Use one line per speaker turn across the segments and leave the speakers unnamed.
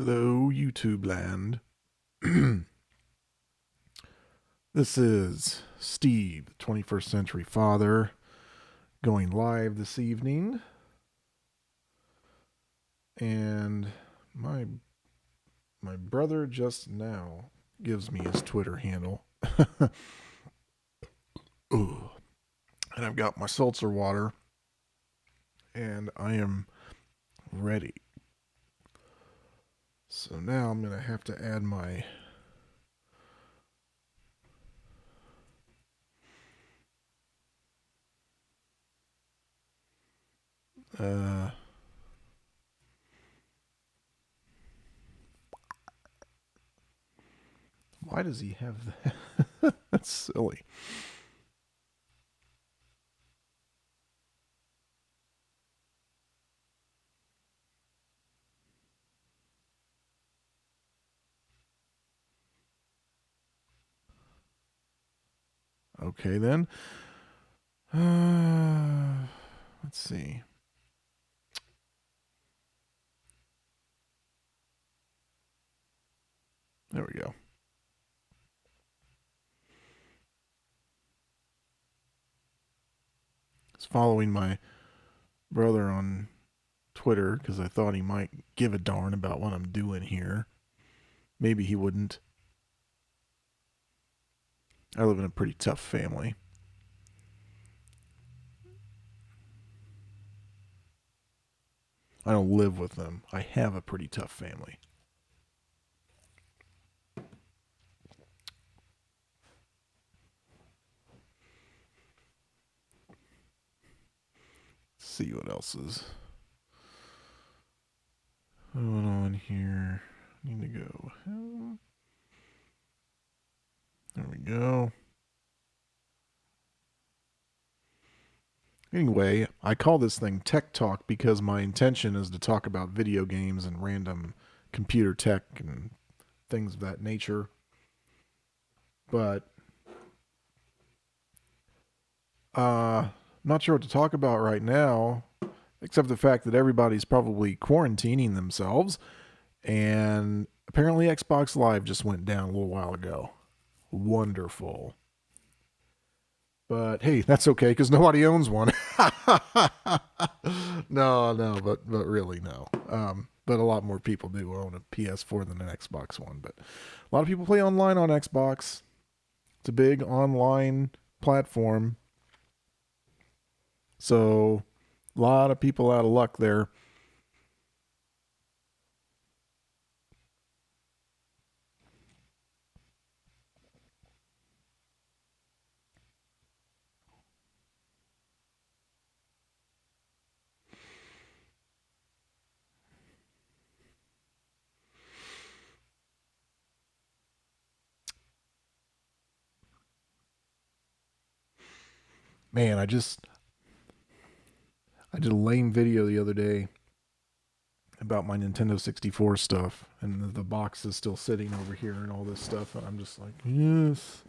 Hello, YouTube land. This is Steve, the 21st Century Father, going live this evening. And my my brother just now gives me his Twitter handle. Ooh. And I've got my seltzer water, and I am ready. So now I'm going to have to add my uh why does he have that? That's silly. Okay then. Let's see. There we go. It's following my brother on Twitter because I thought he might give a darn about what I'm doing here. Maybe he wouldn't. I live in a pretty tough family. I don't live with them. I have a pretty tough family. Let's see what else is going on here. I need to go. There we go. Anyway, I call this thing Tech Talk because my intention is to talk about video games and random computer tech and things of that nature. But not sure what to talk about right now, except the fact that everybody's probably quarantining themselves, and apparently Xbox Live just went down a little while ago. Wonderful. But hey, that's okay because nobody owns one. No, but really no. But a lot more people do own a PS4 than an Xbox One. But a lot of people play online on Xbox. It's a big online platform. So a lot of people out of luck there. Man, I did a lame video the other day about my Nintendo 64 stuff, and the box is still sitting over here and all this stuff, and I'm just like, yes.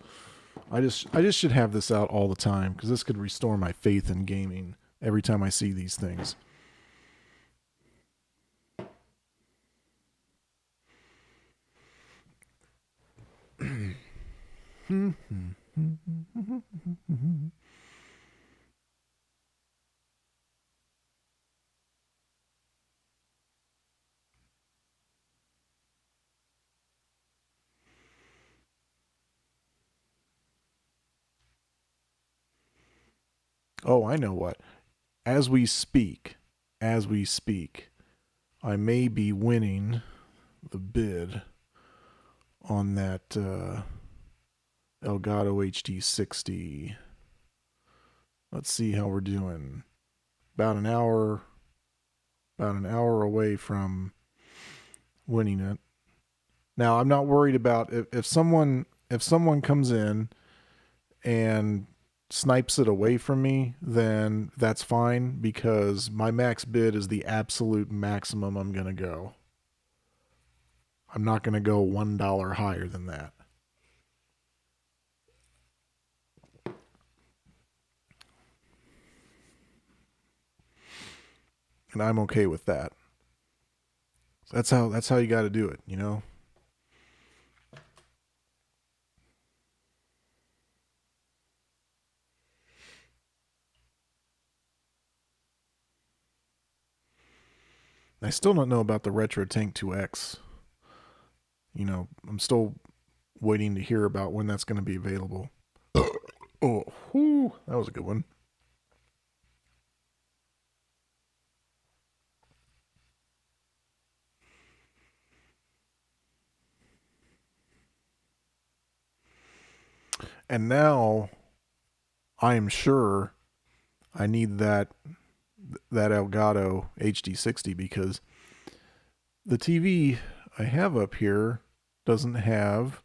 I just should have this out all the time because this could restore my faith in gaming every time I see these things. Oh, I know what. As we speak, as we speak, I may be winning the bid on that Elgato HD60. Let's see how we're doing. About an hour, about an hour away from winning it. Now, I'm not worried about if someone comes in and snipes it away from me, then that's fine because my max bid is the absolute maximum I'm going to go. I'm not going to go $1 higher than that. And I'm okay with that. That's how you got to do it, I still don't know about the Retro Tank 2X. I'm still waiting to hear about when that's going to be available. Oh, whew, that was a good one. And now I am sure I need that Elgato HD60 because the TV I have up here doesn't have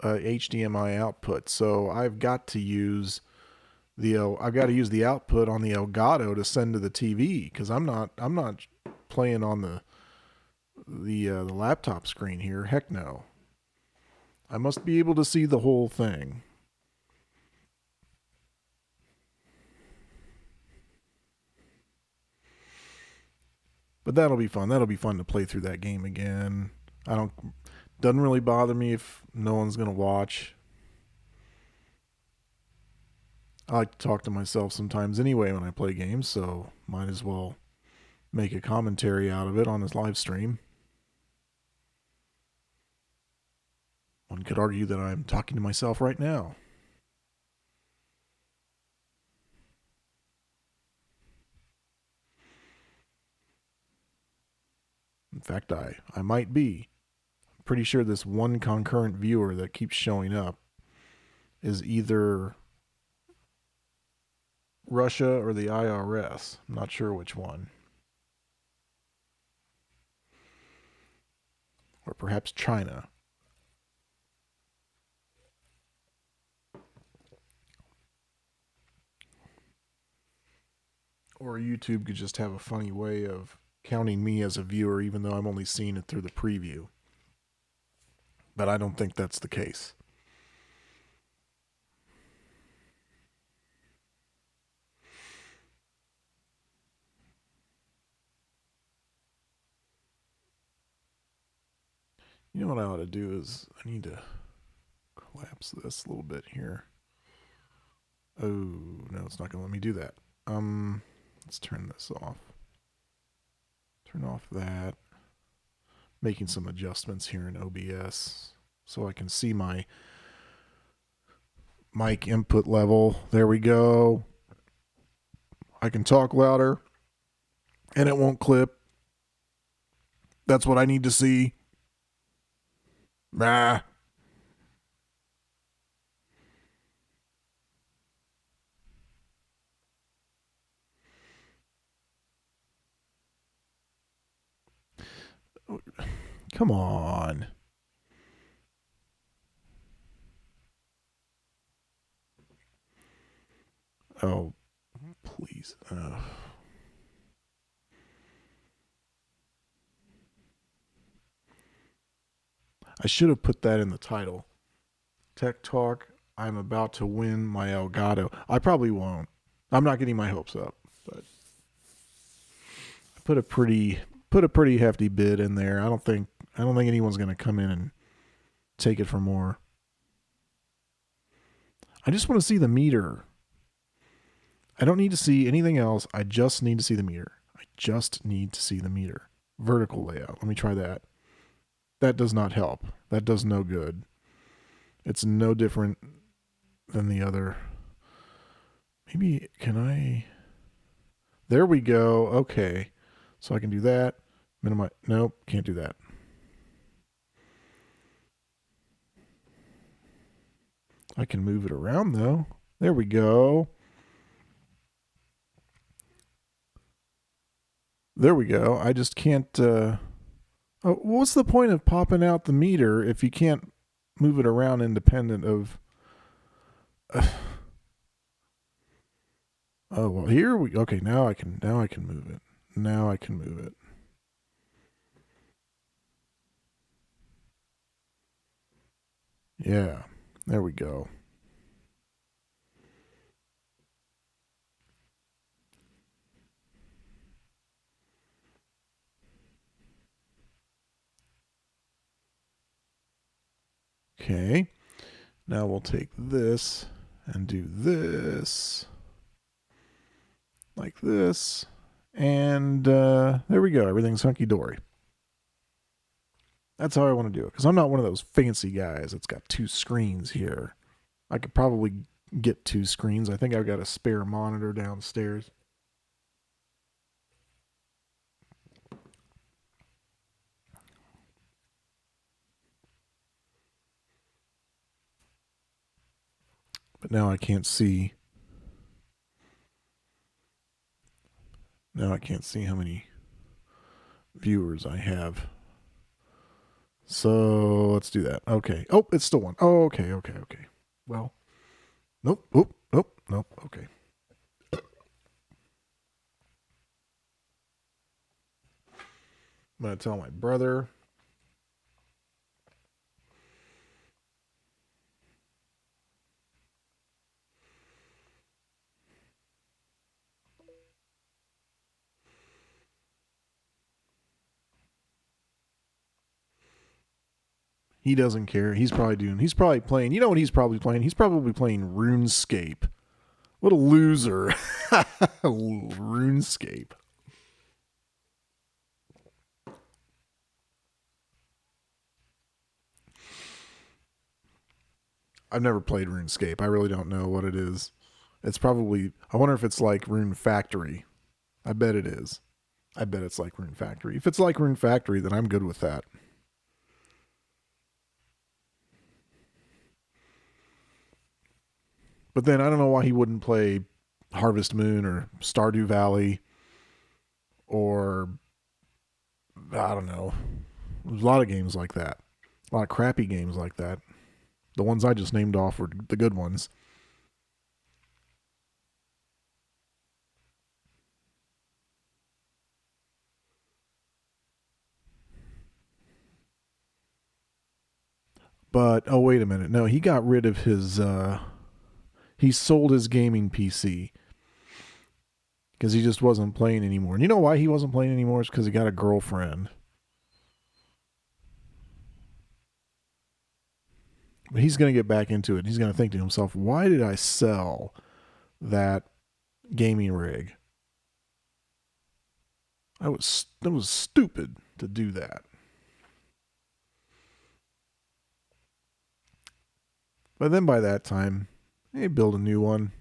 a HDMI output, so I've got to use the output on the Elgato to send to the TV because I'm not playing on the laptop screen here. Heck no. I must be able to see the whole thing. But that'll be fun. That'll be fun to play through that game again. I don't Doesn't really bother me if no one's going to watch. I like to talk to myself sometimes anyway when I play games, so might as well make a commentary out of it on this live stream. One could argue that I'm talking to myself right now. In fact, I might be. I'm pretty sure this one concurrent viewer that keeps showing up is either Russia or the IRS. I'm not sure which one. Or perhaps China. Or YouTube could just have a funny way of counting me as a viewer even though I'm only seeing it through the preview. But I don't think that's the case. You know what I ought to do is I need to collapse this a little bit here. Oh, no, it's not going to let me do that. Let's turn this off. Turn off that. Making some adjustments here in OBS so I can see my mic input level. There we go. I can talk louder and it won't clip. That's what I need to see. Ah. Come on. Oh, please. I should have put that in the title. Tech Talk. I'm about to win my Elgato. I probably won't. I'm not getting my hopes up, but I put a pretty hefty bid in there. I don't think anyone's going to come in and take it for more. I just want to see the meter. I don't need to see anything else. I just need to see the meter. I just need to see the meter. Vertical layout. Let me try that. That does not help. That does no good. It's no different than the other. Maybe can I? There we go. Okay. So I can do that. Minimize. Nope. Can't do that. I can move it around though. There we go. There we go. I just can't. What's the point of popping out the meter if you can't move it around independent of? Oh well, here we. Okay, now I can. Now I can move it. Now I can move it. Yeah. There we go. Okay. Now we'll take this and do this. Like this. And there we go. Everything's hunky-dory. That's how I want to do it. Because I'm not one of those fancy guys that's got 2 screens here. I could probably get 2 screens. I think I've got a spare monitor downstairs. But now I can't see. Now I can't see how many viewers I have. So let's do that. Okay. Oh, it's still 1. Oh, okay. Well, nope. Okay. I'm going to tell my brother. He doesn't care. He's probably playing. You know what he's probably playing? He's probably playing RuneScape. What a loser. RuneScape. I've never played RuneScape. I really don't know what it is. It's probably, I wonder if it's like Rune Factory. I bet it is. I bet it's like Rune Factory. If it's like Rune Factory, then I'm good with that. But then I don't know why he wouldn't play Harvest Moon or Stardew Valley or I don't know. There's a lot of games like that. A lot of crappy games like that. The ones I just named off were the good ones. But oh wait a minute. No, he got rid of his he sold his gaming PC because he just wasn't playing anymore. And you know why he wasn't playing anymore? It's because he got a girlfriend. But he's going to get back into it. He's going to think to himself, why did I sell that gaming rig? That was stupid to do that. But then by that time, they build a new one.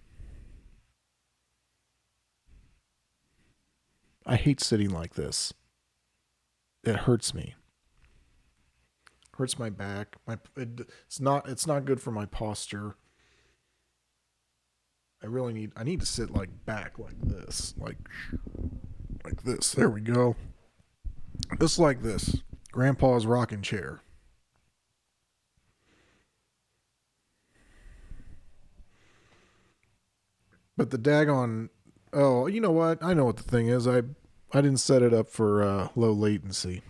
I hate sitting like this. It hurts me. Hurts my back. It's not good for my posture. I need to sit like back like this. Like this. There we go. Just like this. Grandpa's rocking chair. But the daggone oh, you know what? I know what the thing is. I didn't set it up for low latency.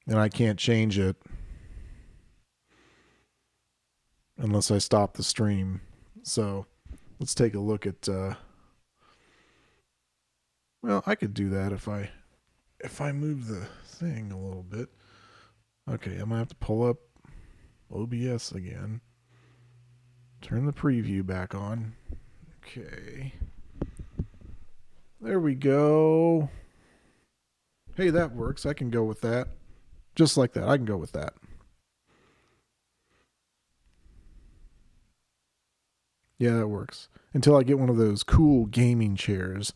And I can't change it unless I stop the stream. So let's take a look at well, I could do that if I move the thing a little bit. Okay, I'm gonna have to pull up OBS again. Turn the preview back on. Okay. There we go. Hey, that works. I can go with that. Just like that. I can go with that. Yeah, that works. Until I get one of those cool gaming chairs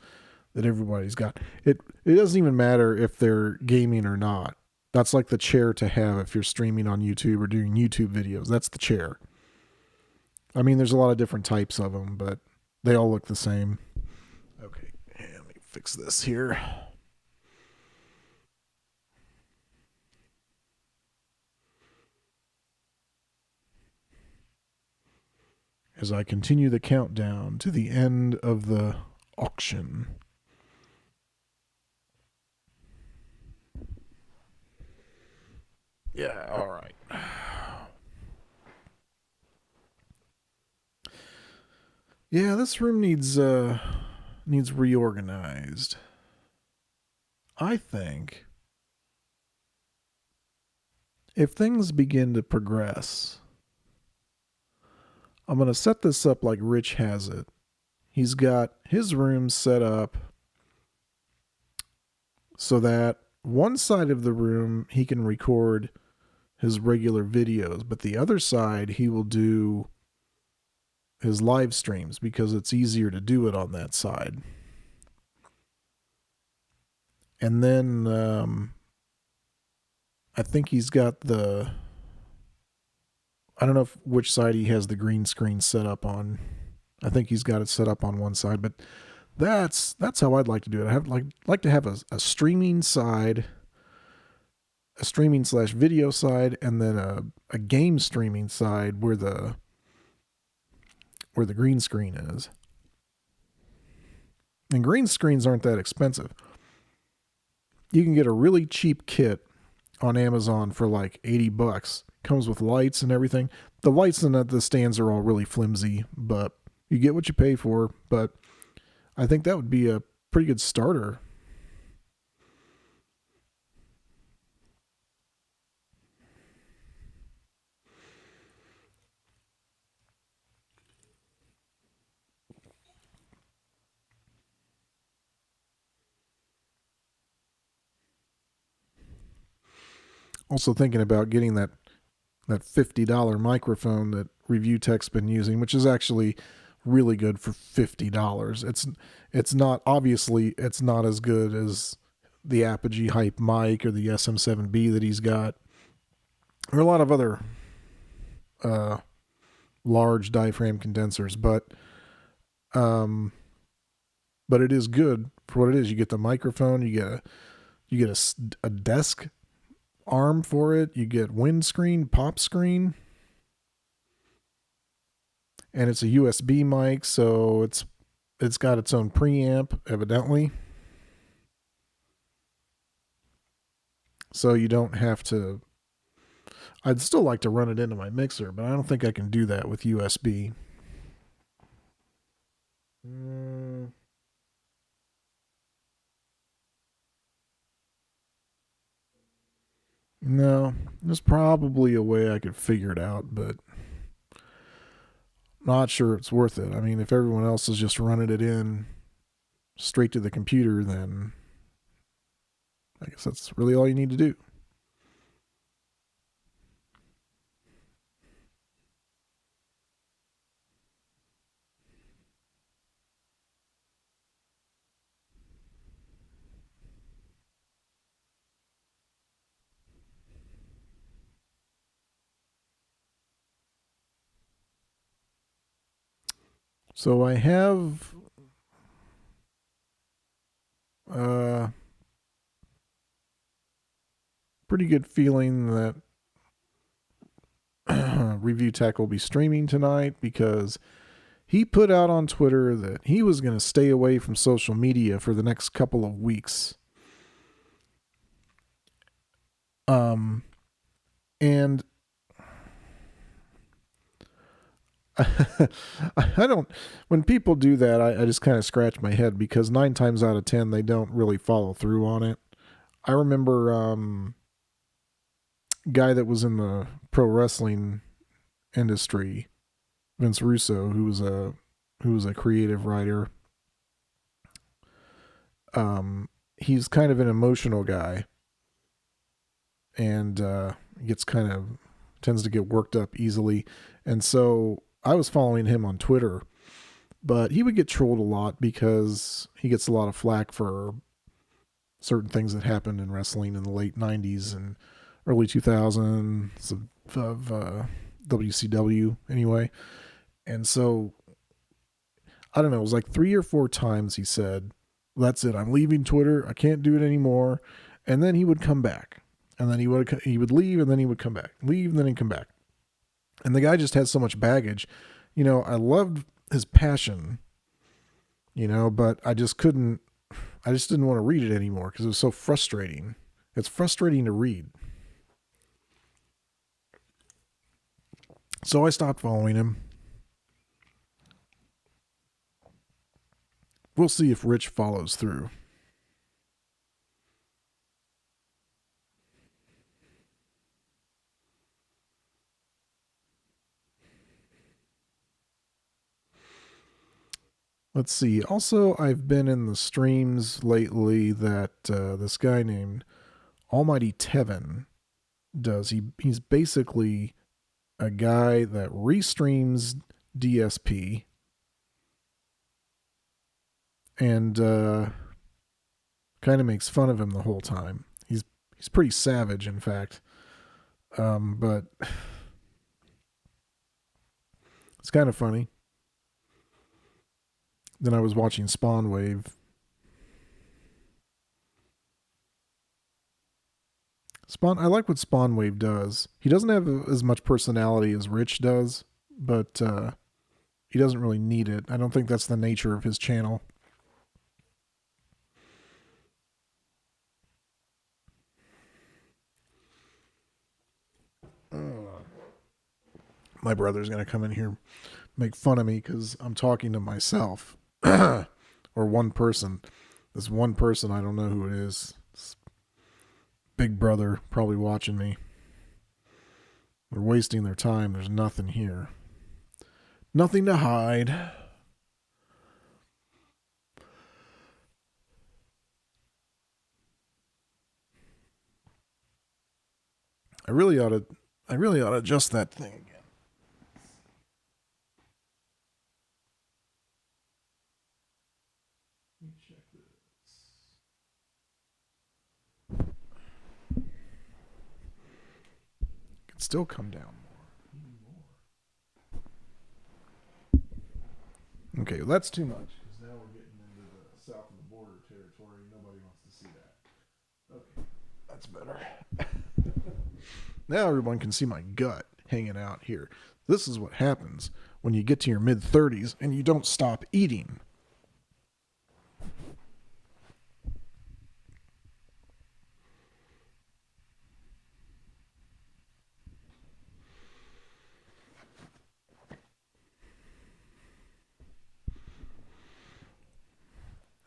that everybody's got. It doesn't even matter if they're gaming or not. That's like the chair to have if you're streaming on YouTube or doing YouTube videos. That's the chair. I mean, there's a lot of different types of them, but they all look the same. Okay, let me fix this here. As I continue the countdown to the end of the auction. Yeah, all right. Yeah, this room needs reorganized. I think if things begin to progress, I'm going to set this up like Rich has it. He's got his room set up so that one side of the room he can record his regular videos, but the other side he will do his live streams because it's easier to do it on that side. And then I think he's got I don't know which side he has the green screen set up on. I think he's got it set up on one side, but that's how I'd like to do it. I have like to have a streaming side, a streaming / video side, and then a game streaming side where the green screen is. And green screens aren't that expensive. You can get a really cheap kit on Amazon for like $80. Comes with lights and everything. The lights and the stands are all really flimsy, but you get what you pay for. But I think that would be a pretty good starter. Also thinking about getting that $50 microphone that Review Tech's been using, which is actually really good for $50. It's not, obviously it's not as good as the Apogee Hype mic or the SM7B that he's got, or a lot of other large diaphragm condensers, but it is good for what it is. You get the microphone, you get a desk arm for it, you get windscreen, pop screen, and it's a USB mic, so it's got its own preamp, evidently. So you don't have to. I'd still like to run it into my mixer, but I don't think I can do that with USB. No, there's probably a way I could figure it out, but not sure it's worth it. I mean, if everyone else is just running it in straight to the computer, then I guess that's really all you need to do. So I have a pretty good feeling that Review Tech will be streaming tonight because he put out on Twitter that he was going to stay away from social media for the next couple of weeks. And I don't, when people do that, I just kind of scratch my head because 9 times out of 10, they don't really follow through on it. I remember, guy that was in the pro wrestling industry, Vince Russo, who was a creative writer. He's kind of an emotional guy, and tends to get worked up easily, and so I was following him on Twitter, but he would get trolled a lot because he gets a lot of flack for certain things that happened in wrestling in the late 90s and early 2000s of WCW anyway. And so, I don't know, it was like 3 or 4 times he said, that's it, I'm leaving Twitter, I can't do it anymore. And then he would come back. And then he would leave, and then he would come back. Leave, and then he'd come back. And the guy just had so much baggage. You know, I loved his passion, but I just didn't want to read it anymore because it was so frustrating. It's frustrating to read. So I stopped following him. We'll see if Rich follows through. Let's see. Also, I've been in the streams lately that this guy named Almighty Tevin does. He's basically a guy that restreams DSP and kind of makes fun of him the whole time. He's pretty savage, in fact. But it's kind of funny. Then I was watching Spawn Wave. I like what Spawn Wave does. He doesn't have as much personality as Rich does, but he doesn't really need it. I don't think that's the nature of his channel. My brother's going to come in here, make fun of me because I'm talking to myself. Or one person. This one person, I don't know who it is. It's Big Brother probably watching me. They're wasting their time. There's nothing here. Nothing to hide. I really ought to adjust that thing again. Let me check this. It can still come down more. Okay, well, that's too much because now we're getting into the south of the border territory. Nobody wants to see that. Okay, that's better. Now everyone can see my gut hanging out here. This is what happens when you get to your mid-30s and you don't stop eating.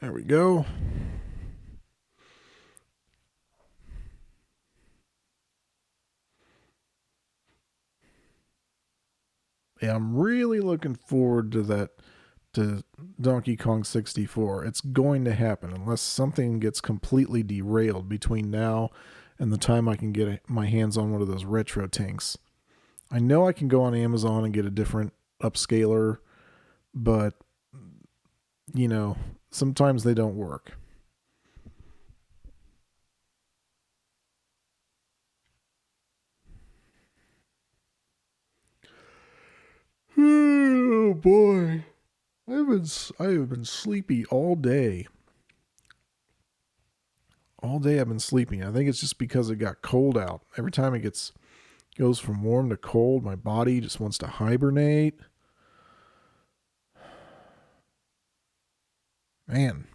There we go. Yeah, I'm really looking forward to Donkey Kong 64. It's going to happen unless something gets completely derailed between now and the time I can get my hands on one of those retro tanks. I know I can go on Amazon and get a different upscaler, but sometimes they don't work. Oh boy. I have been sleepy all day. All day I've been sleeping. I think it's just because it got cold out. Every time it goes from warm to cold, my body just wants to hibernate. Man.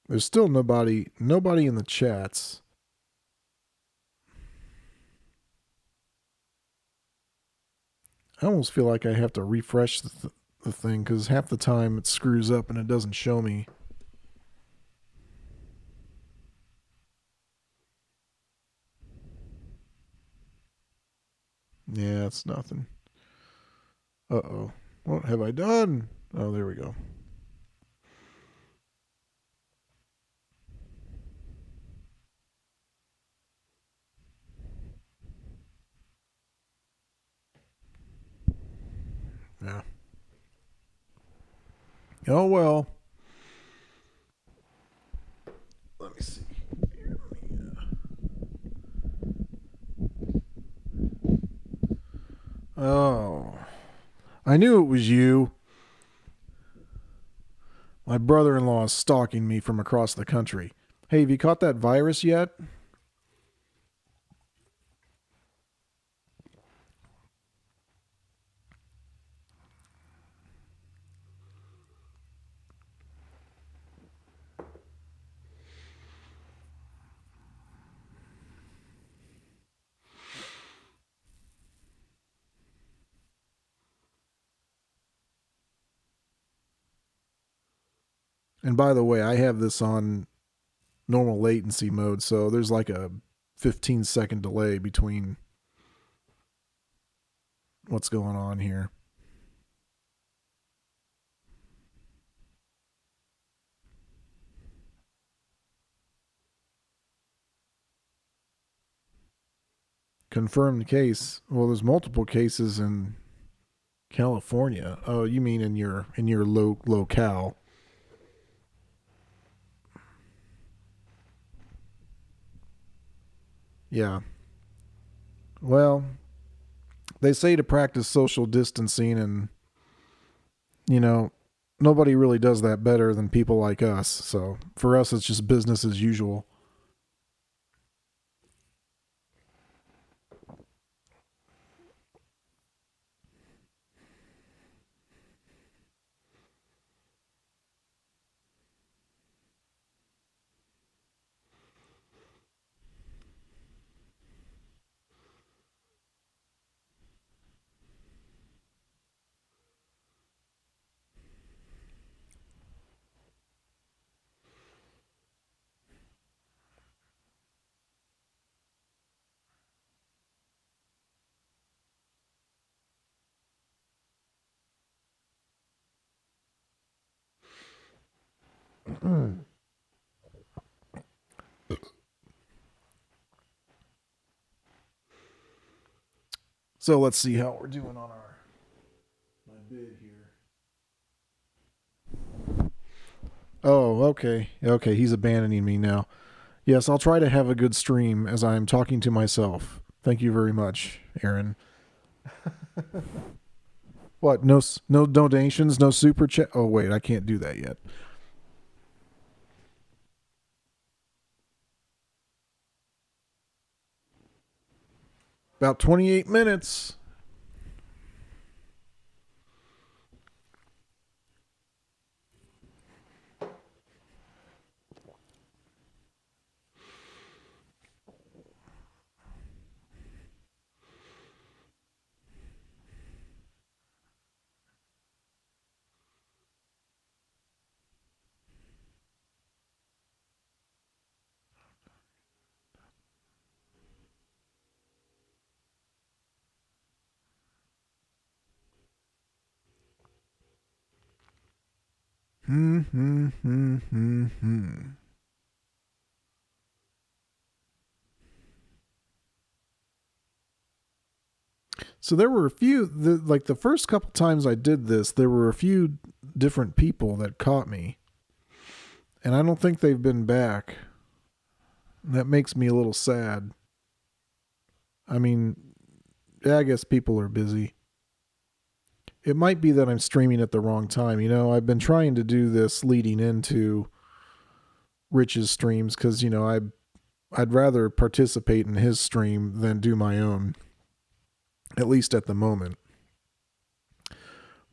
There's still nobody in the chats. I almost feel like I have to refresh the thing because half the time it screws up and it doesn't show me. Yeah, it's nothing. Uh-oh. What have I done? Oh, there we go. Yeah. Oh, well. Let me see. Oh. I knew it was you. My brother-in-law is stalking me from across the country. Hey, have you caught that virus yet? And by the way, I have this on normal latency mode, so there's like a 15-second delay between what's going on here. Confirmed case. Well, there's multiple cases in California. Oh, you mean in your locale? Yeah. Well, they say to practice social distancing, and you know, nobody really does that better than people like us. So for us, it's just business as usual. So let's see how we're doing on our my bid here. Oh, okay. Okay, he's abandoning me now. Yes, I'll try to have a good stream as I'm talking to myself. Thank you very much, Aaron. What? No donations, no super chat. Oh wait, I can't do that yet. About 28 minutes. Hmm, hmm, hmm, hmm, hmm. So there were a few, like the first couple times I did this, there were a few different people that caught me, and I don't think they've been back. That makes me a little sad. I mean, yeah, I guess people are busy. It might be that I'm streaming at the wrong time. You know, I've been trying to do this leading into Rich's streams because I'd rather participate in his stream than do my own, at least at the moment.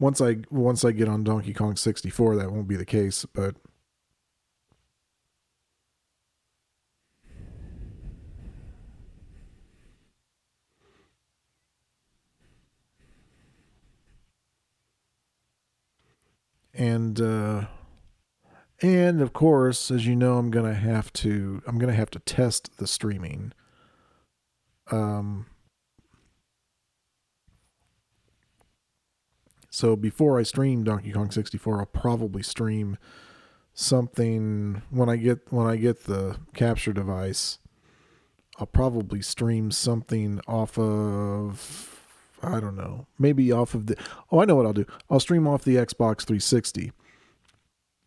Once I get on Donkey Kong 64, that won't be the case, but and and of course, as you know, I'm gonna have to test the streaming. Um, so before I stream Donkey Kong 64, I'll probably stream something when I get the capture device. I'll probably stream something off of, I don't know, maybe off of the. Oh, I know what I'll do. I'll stream off the Xbox 360,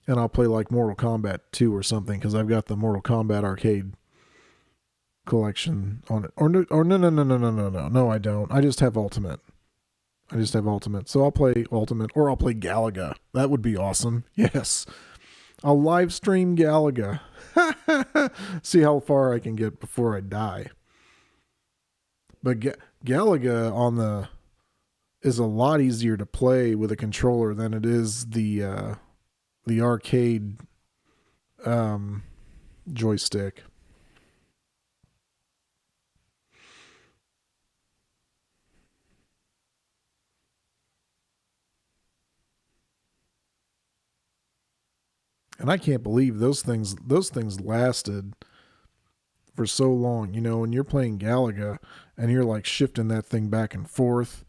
and I'll play like Mortal Kombat 2 or something because I've got the Mortal Kombat arcade collection on it. Or no, I don't. I just have Ultimate. So I'll play Ultimate, or I'll play Galaga. That would be awesome. Yes, I'll live stream Galaga. See how far I can get before I die. But Galaga on the is a lot easier to play with a controller than it is the arcade um, joystick. And I can't believe those things lasted for so long. You know, when you're playing Galaga and you're like shifting that thing back and forth,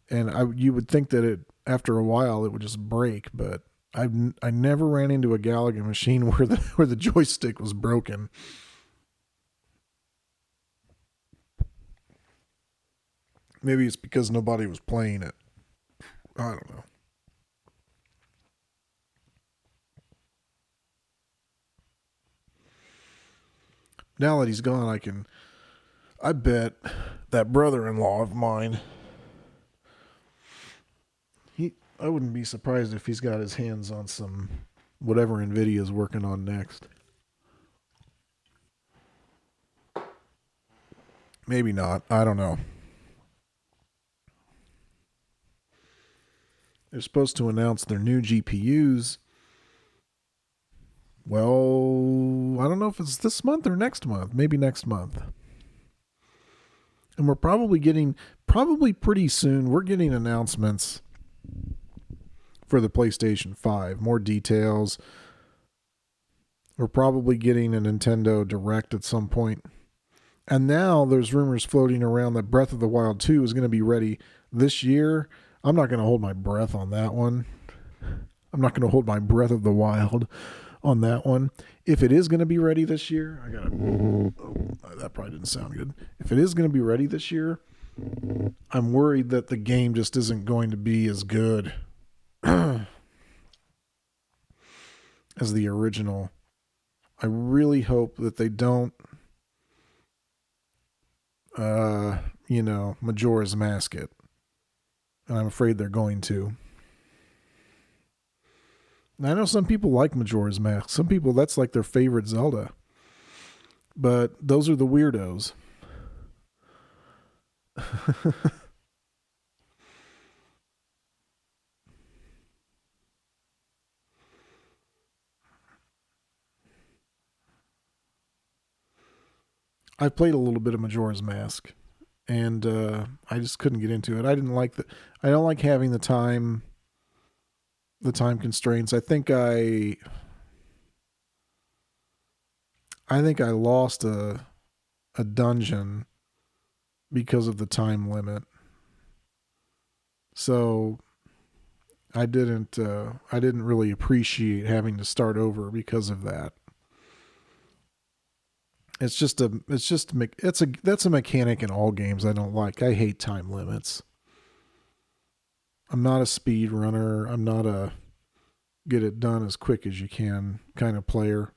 and you would think that it after a while it would just break, but I never ran into a Galaga machine where the joystick was broken. Maybe it's because nobody was playing it. I don't know. Now that he's gone, I bet that brother-in-law of mine, I wouldn't be surprised if he's got his hands on some whatever NVIDIA's working on next. Maybe not. I don't know. They're supposed to announce their new GPUs. Well, I don't know if it's this month or next month. Maybe next month. And we're probably pretty soon, we're getting announcements for the PlayStation 5. More details. We're probably getting a Nintendo Direct at some point. And now there's rumors floating around that Breath of the Wild 2 is going to be ready this year. I'm not going to hold my breath on that one. I'm not going to hold my Breath of the Wild on that one. If it is going to be ready this year, that probably didn't sound good. If it is going to be ready this year, I'm worried that the game just isn't going to be as good as the original. I really hope that they don't, Majora's Mask it. And I'm afraid they're going to. I know some people like Majora's Mask. Some people, that's like their favorite Zelda. But those are the weirdos. I played a little bit of Majora's Mask, and I just couldn't get into it. I don't like having the time constraints. I think I lost a dungeon because of the time limit. So I didn't really appreciate having to start over because of that. That's a mechanic in all games I don't like. I hate time limits. I'm not a speed runner. I'm not a get it done as quick as you can kind of player.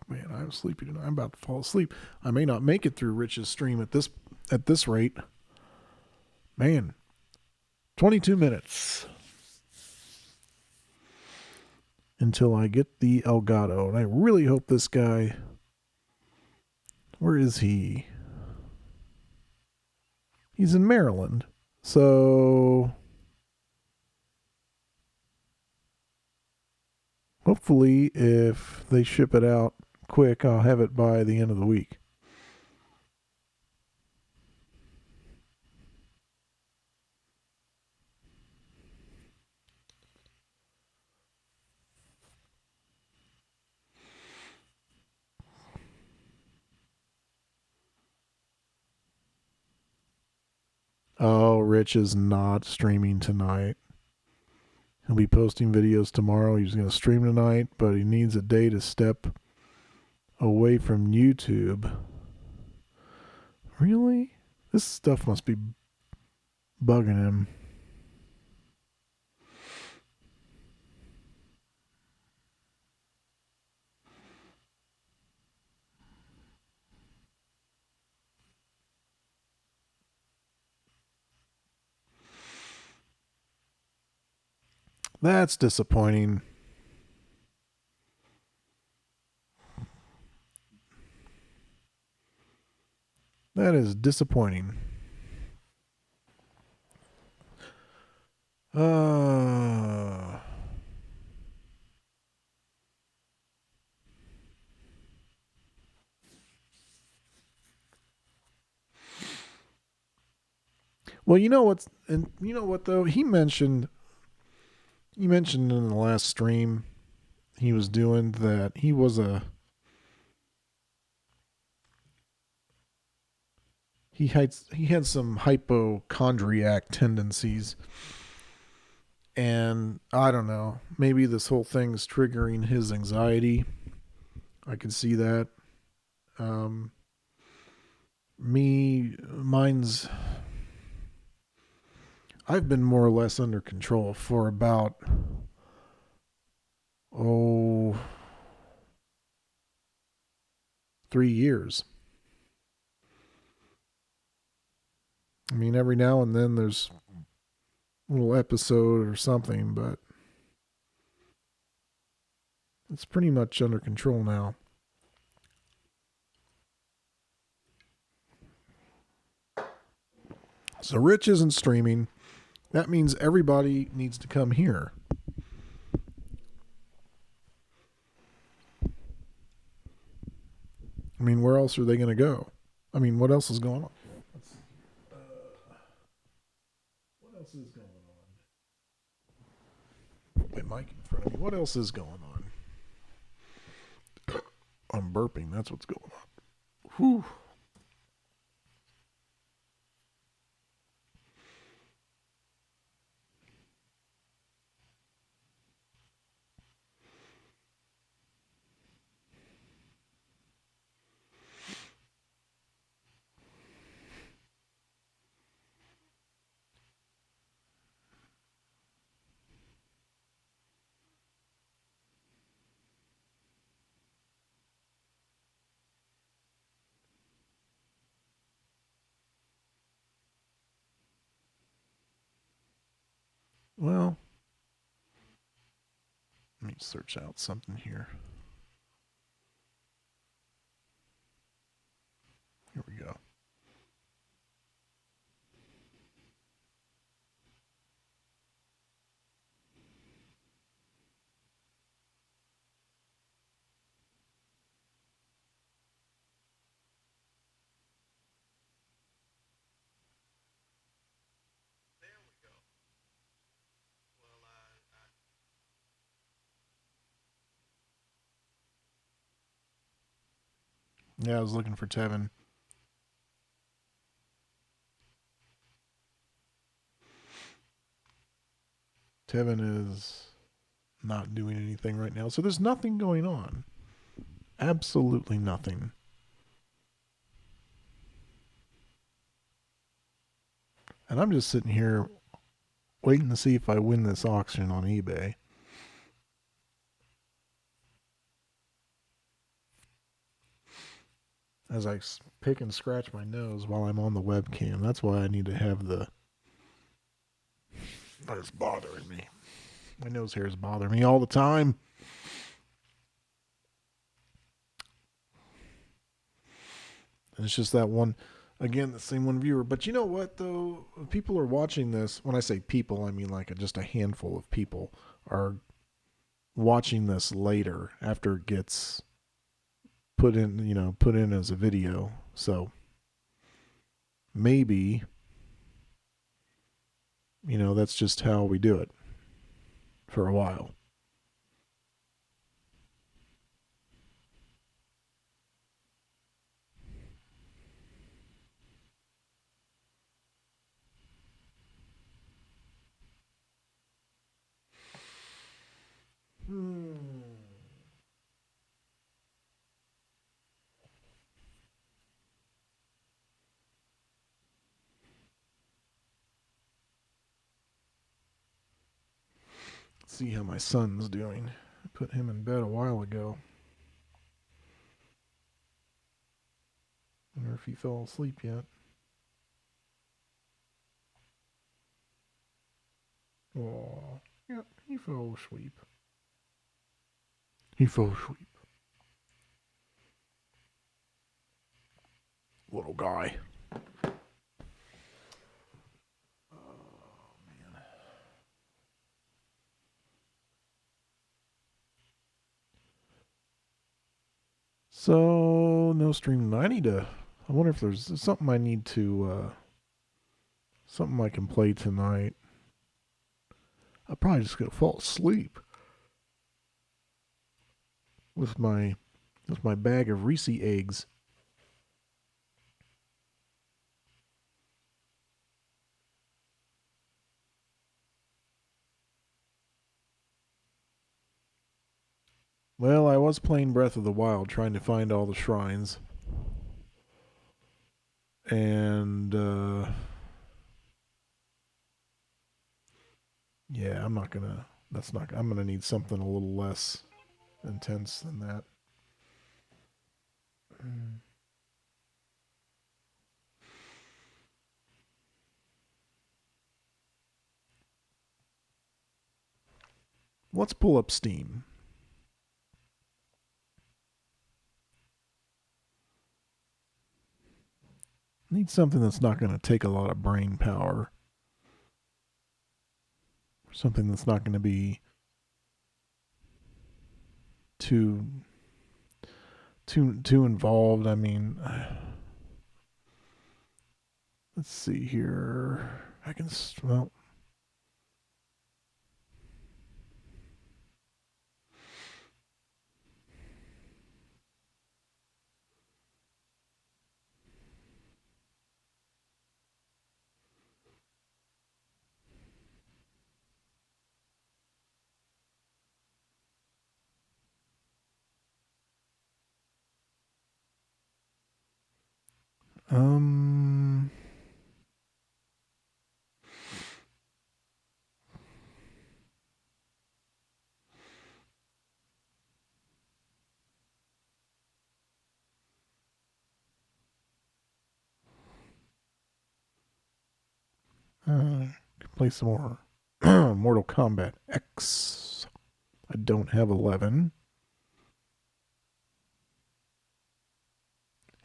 Man, I'm sleepy tonight. I'm about to fall asleep. I may not make it through Rich's stream at this rate. Man, 22 minutes until I get the Elgato, and I really hope this guy. Where is he? He's in Maryland, so hopefully, if they ship it out quick, I'll have it by the end of the week. Oh, Rich is not streaming tonight. He'll be posting videos tomorrow. He's going to stream tonight, but he needs a day to step away from YouTube. Really? This stuff must be bugging him. That's disappointing. That is disappointing. Uh, well, you know what though? He mentioned in the last stream he was doing that he had some hypochondriac tendencies, and I don't know, maybe this whole thing's triggering his anxiety. I can see that. Um, mine's I've been more or less under control for about oh 3 years. I mean, every now and then there's a little episode or something, but it's pretty much under control now. So Rich isn't streaming. That means everybody needs to come here. I mean, where else are they going to go? I mean, what else is going on? What else is going on? Put my mic in front of me. What else is going on? I'm burping. That's what's going on. Whew. Well, let me search out something here. Here we go. Yeah, I was looking for Tevin. Tevin is not doing anything right now. So there's nothing going on. Absolutely nothing. And I'm just sitting here waiting to see if I win this auction on eBay. As I pick and scratch my nose while I'm on the webcam. That's why I need to have the. It's bothering me. My nose hairs bother me all the time. And it's just that one, again, the same one viewer. But you know what, though? People are watching this. When I say people, I mean like just a handful of people are watching this later after it gets put in as a video. So maybe, that's just how we do it for a while. Let's see how my son's doing. I put him in bed a while ago. I wonder if he fell asleep yet. Oh, yeah, he fell asleep. He fell asleep. Little guy. Oh, man. So no stream. I need to. I wonder if there's something I need to. Something I can play tonight. I'm probably just gonna fall asleep with my bag of Reese eggs. Well, I was playing Breath of the Wild, trying to find all the shrines, and yeah, I'm not gonna. That's not. I'm gonna need something a little less intense than that. Let's pull up Steam. Need something that's not going to take a lot of brain power. Something that's not going to be too too involved. I mean, let's see here. I can well. Um. Play some more Mortal Kombat X. I don't have 11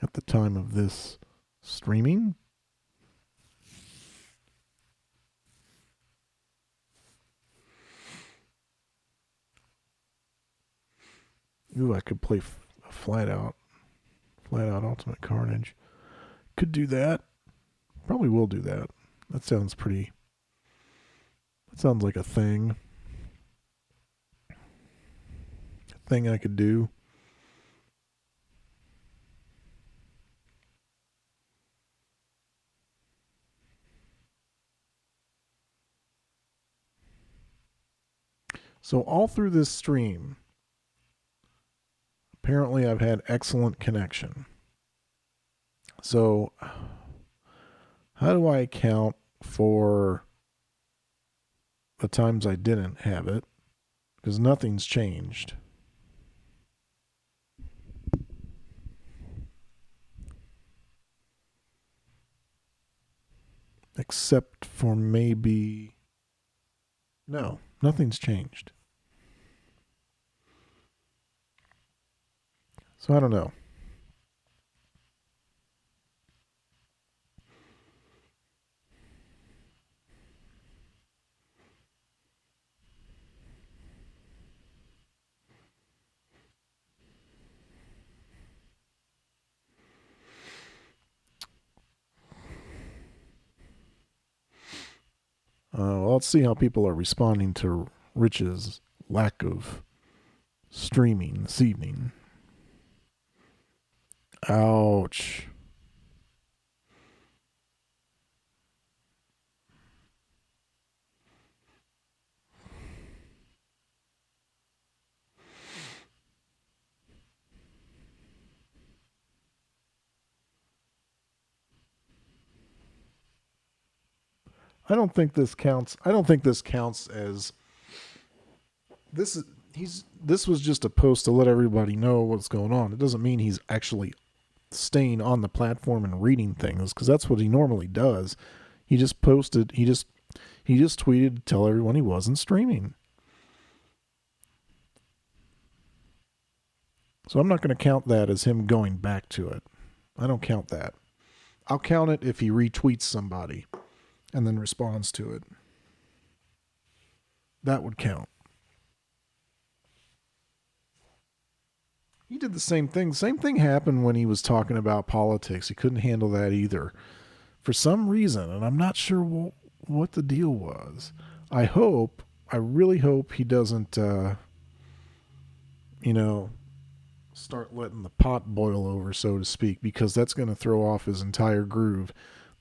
at the time of this streaming. Ooh, I could play flat out Ultimate Carnage. Could do that. Probably will do that. That sounds pretty. That sounds like a thing. A thing I could do. So all through this stream, apparently I've had excellent connection. So how do I account for the times I didn't have it? Because nothing's changed. Except for maybe. No, nothing's changed. So I don't know. Well, let's see how people are responding to Rich's lack of streaming this evening. Ouch. I don't think this counts. I don't think this counts as this is this was just a post to let everybody know what's going on. It doesn't mean he's actually staying on the platform and reading things because that's what he normally does. He just posted. He just tweeted to tell everyone he wasn't streaming. So I'm not going to count that as him going back to it. I don't count that. I'll count it if he retweets somebody and then responds to it. That would count. He did the same thing. Same thing happened when he was talking about politics. He couldn't handle that either for some reason, and I'm not sure what the deal was. I really hope he doesn't, you know, start letting the pot boil over, so to speak, because that's going to throw off his entire groove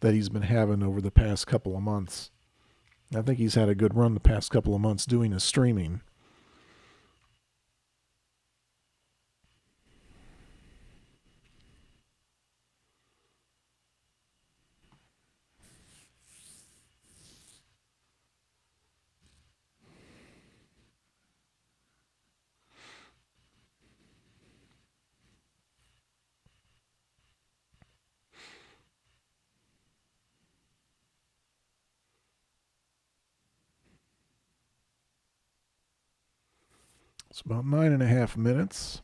that he's been having over the past couple of months. I think he's had a good run the past couple of months doing his streaming. It's about 9.5 minutes.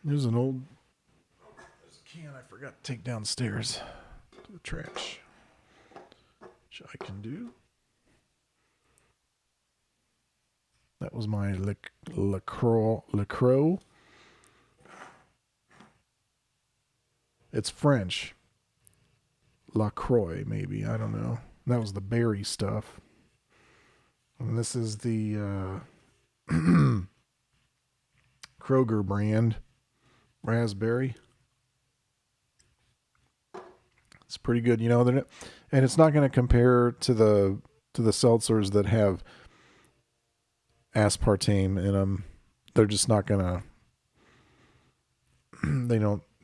There's an old can I forgot to take downstairs to the trash, which I can do. That was my LaCroix. It's French. LaCroix, maybe. I don't know. That was the berry stuff. And this is the Kroger brand raspberry. It's pretty good, and it's not going to compare to the seltzers that have aspartame in them. They're just not going to.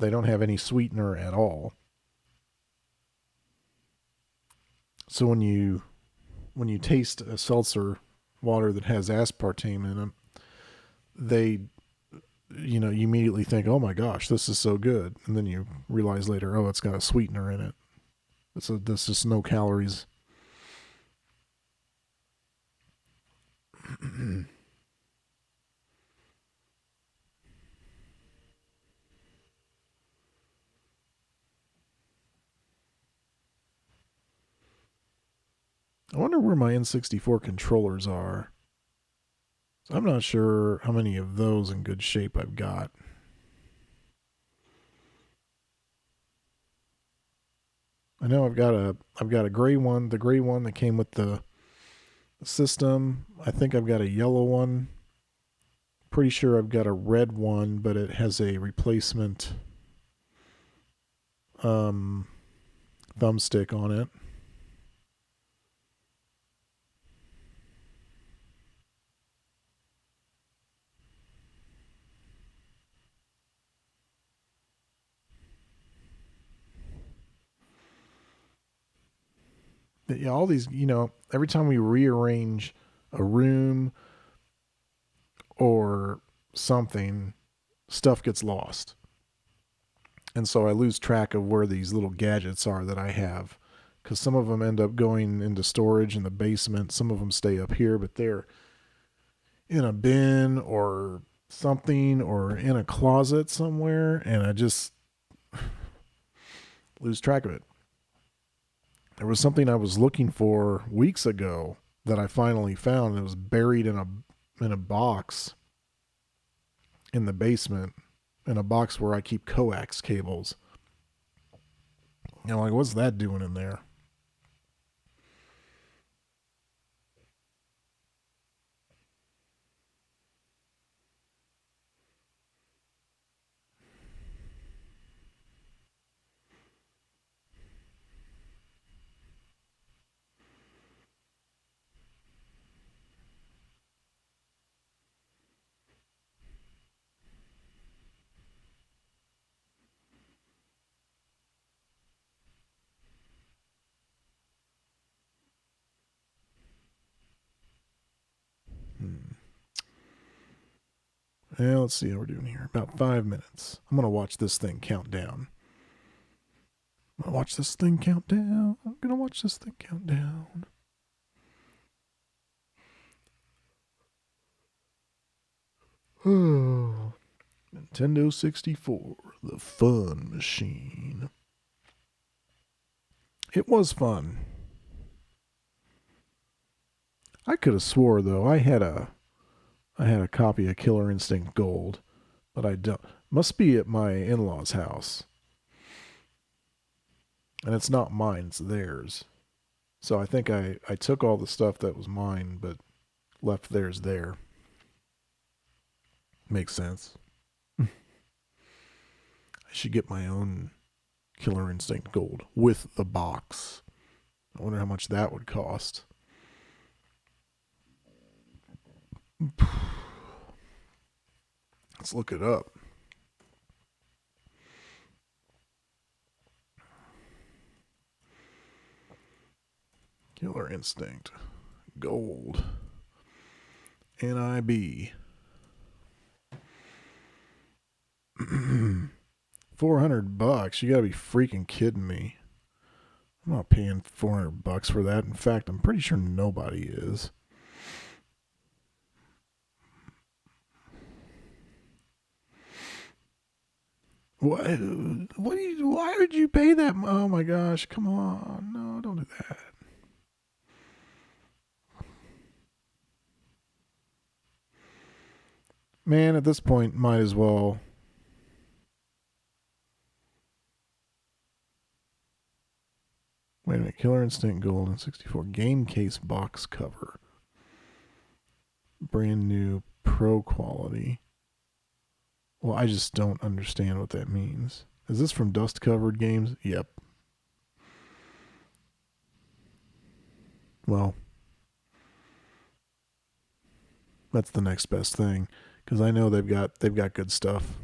They don't have any sweetener at all. So when you taste a seltzer water that has aspartame in them, you immediately think, oh my gosh, this is so good. And then you realize later, oh, it's got a sweetener in it. So there's just no calories. I wonder where my N64 controllers are. So I'm not sure how many of those in good shape I've got. I know I've got a gray one, the gray one that came with the system. I think I've got a yellow one. Pretty sure I've got a red one, but it has a replacement thumbstick on it. Yeah, all these, every time we rearrange a room or something, stuff gets lost. And so I lose track of where these little gadgets are that I have, because some of them end up going into storage in the basement. Some of them stay up here, but they're in a bin or something or in a closet somewhere, and I just lose track of it. There was something I was looking for weeks ago that I finally found. It was buried in a box in the basement, in a box where I keep coax cables. And I'm like, what's that doing in there? Yeah, let's see how we're doing here. About 5 minutes. I'm going to watch this thing count down. I'm going to watch this thing count down. I'm going to watch this thing count down. Oh, Nintendo 64, the fun machine. It was fun. I could have swore though I had a copy of Killer Instinct Gold, but I don't. Must be at my in-laws' house, and it's not mine; it's theirs. So I think I took all the stuff that was mine, but left theirs there. Makes sense. I should get my own Killer Instinct Gold with the box. I wonder how much that would cost. Let's look it up. Killer Instinct Gold. NIB. $400. You gotta be freaking kidding me. I'm not paying $400 for that. In fact, I'm pretty sure nobody is. What? Why would you pay that? Oh my gosh! Come on! No, don't do that. Man, at this point, might as well. Wait a minute. Killer Instinct Gold and 64 game case box cover. Brand new pro quality. Well, I just don't understand what that means. Is this from Dust Covered Games? Yep. Well, that's the next best thing because I know they've got good stuff.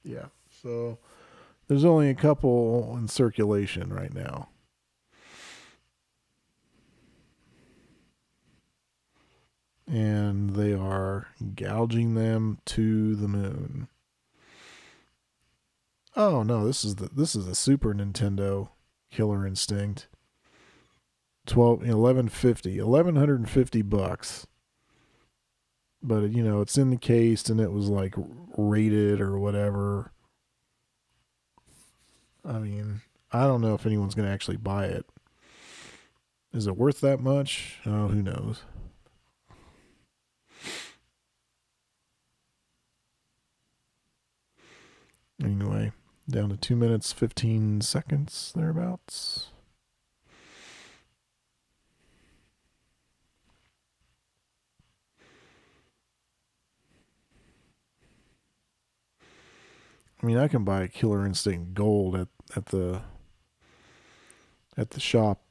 Yeah. So there's only a couple in circulation right now. And they are gouging them to the moon. Oh no, this is the Super Nintendo Killer Instinct. 1150 bucks. But it's in the case and it was like rated or whatever. I mean, I don't know if anyone's going to actually buy it. Is it worth that much? Oh, who knows. Anyway, down to 2 minutes 15 seconds thereabouts. I mean, I can buy Killer Instinct Gold at the shop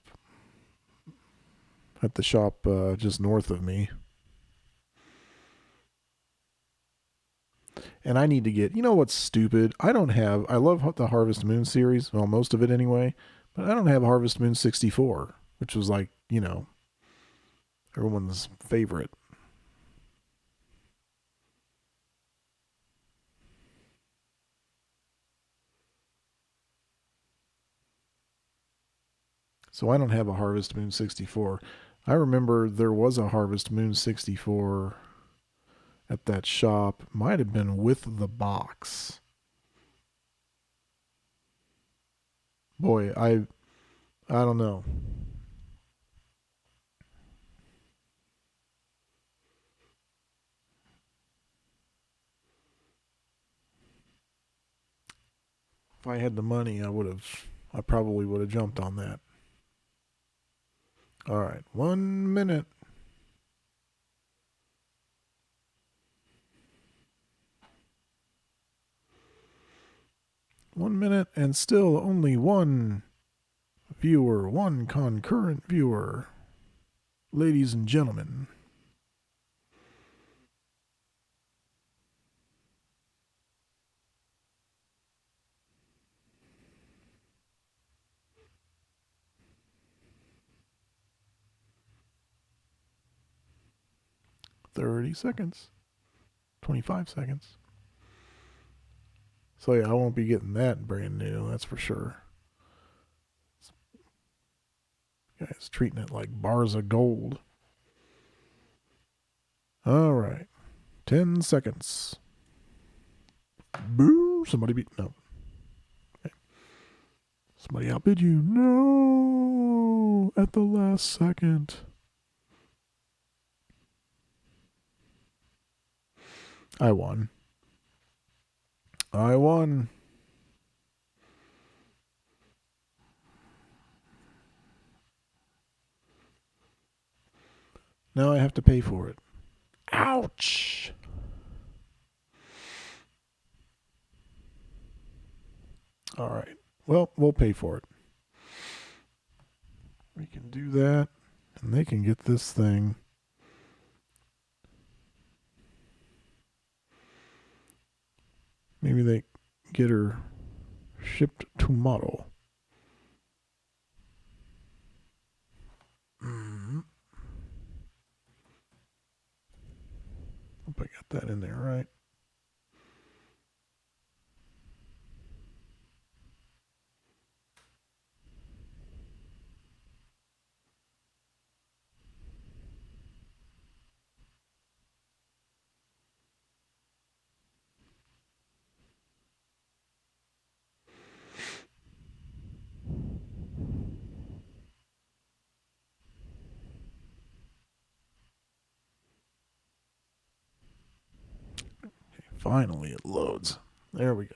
just north of me. And I need to get, what's stupid? I love the Harvest Moon series, well, most of it anyway, but I don't have Harvest Moon 64, which was like, everyone's favorite. So I don't have a Harvest Moon 64. I remember there was a Harvest Moon 64 at that shop. Might have been with the box. Boy, I don't know. If I had the money, I probably would have jumped on that. All right, 1 minute. 1 minute and still only one viewer, one concurrent viewer. Ladies and gentlemen. $30. 25 seconds. So yeah, I won't be getting that brand new, that's for sure. Guys treating it like bars of gold. All right. 10 seconds. Boo! Somebody beat. No. Okay. Somebody outbid you. No! At the last second. I won. I won. Now I have to pay for it. Ouch! All right. Well, we'll pay for it. We can do that, and they can get this thing. Maybe they get her shipped tomorrow. Hope I got that in there right. Finally, it loads. There we go.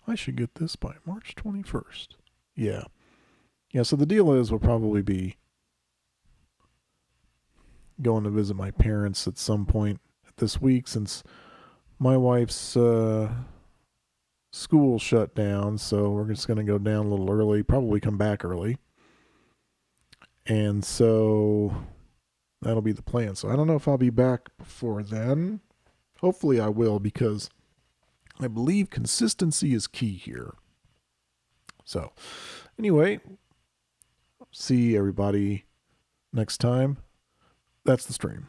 I should get this by March 21st. Yeah. Yeah, so the deal is we'll probably be going to visit my parents at some point this week since my wife's school shut down. So we're just going to go down a little early, probably come back early. And so that'll be the plan. So I don't know if I'll be back before then. Hopefully I will, because I believe consistency is key here. So anyway, see everybody next time. That's the stream.